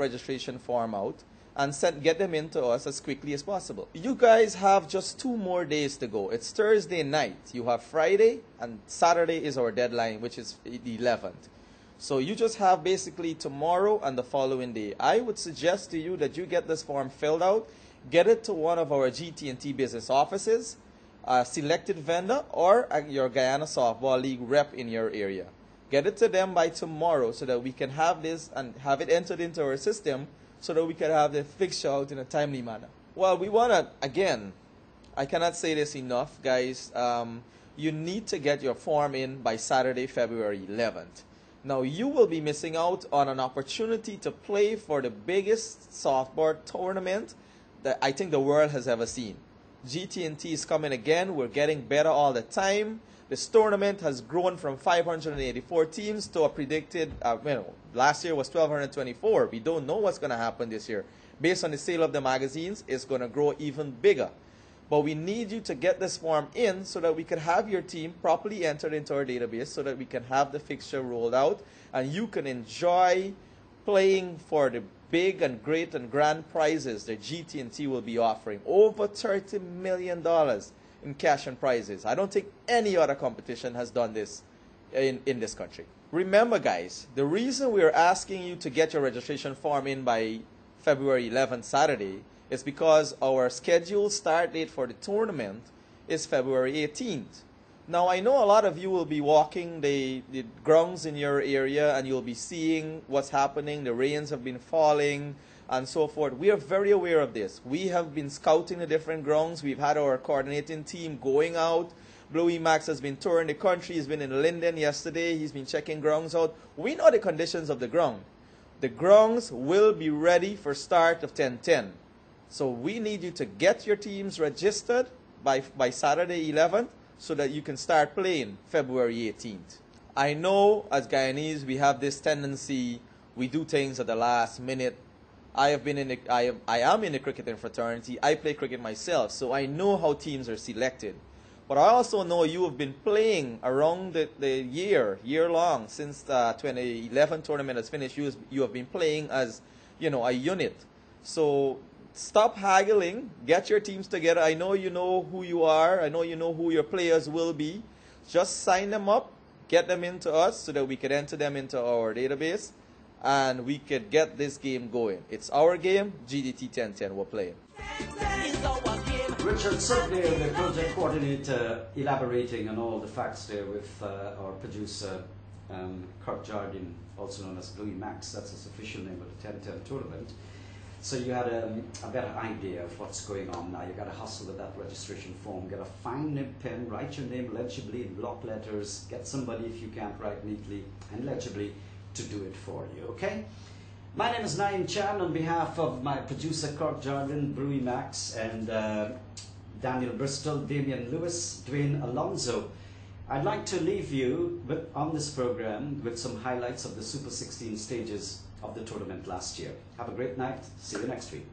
registration form out and get them into us as quickly as possible. You guys have just 2 more days to go. It's Thursday night. You have Friday, and Saturday is our deadline, which is the 11th. So you just have basically tomorrow and the following day. I would suggest to you that you get this form filled out, get it to one of our GT&T business offices, a selected vendor, or your Guyana Softball League rep in your area. Get it to them by tomorrow so that we can have this and have it entered into our system so that we can have the fixture out in a timely manner. Well, we want to, again, I cannot say this enough, guys. You need to get your form in by Saturday, February 11th. Now, you will be missing out on an opportunity to play for the biggest softball tournament that I think the world has ever seen. GT&T is coming again. We're getting better all the time. This tournament has grown from 584 teams to a predicted, last year was 1,224. We don't know what's going to happen this year. Based on the sale of the magazines, it's going to grow even bigger. But we need you to get this form in so that we can have your team properly entered into our database so that we can have the fixture rolled out and you can enjoy playing for the big and great and grand prizes that GT&T will be offering. Over $30 million in cash and prizes. I don't think any other competition has done this in this country. Remember, guys, the reason we're asking you to get your registration form in by February 11th, Saturday, is because our scheduled start date for the tournament is February 18th. Now, I know a lot of you will be walking the grounds in your area and you'll be seeing what's happening. The rains have been falling and so forth. We are very aware of this. We have been scouting the different grounds. We've had our coordinating team going out. Bluey Max has been touring the country. He's been in Linden yesterday. He's been checking grounds out. We know the conditions of the ground. The grounds will be ready for start of 10-10. So we need you to get your teams registered by Saturday 11th so that you can start playing February 18th. I know as Guyanese we have this tendency, we do things at the last minute. I am in the cricketing fraternity. I play cricket myself, so I know how teams are selected. But I also know you have been playing around the year long since the 2011 tournament has finished. You have been playing as, a unit. So stop haggling. Get your teams together. I know you know who you are. I know you know who your players will be. Just sign them up. Get them into us so that we could enter them into our database. And we could get this game going. It's our game, GDT 1010, we're playing. Richard, certainly the project coordinator, elaborating on all the facts there with our producer, Kurt Jardine, also known as Bluey Max. That's his official name of the 1010 tournament. So you had a better idea of what's going on now. You got to hustle with that registration form, get a fine nib pen, write your name legibly in block letters, get somebody, if you can't write neatly and legibly, to do it for you, okay? My name is Naim Chan on behalf of my producer Kurt Jardine, Bluey Max, and Daniel Bristol, Damian Lewis, Dwayne Alonso. I'd like to leave you on this program with some highlights of the Super 16 stages of the tournament last year. Have a great night. See you next week.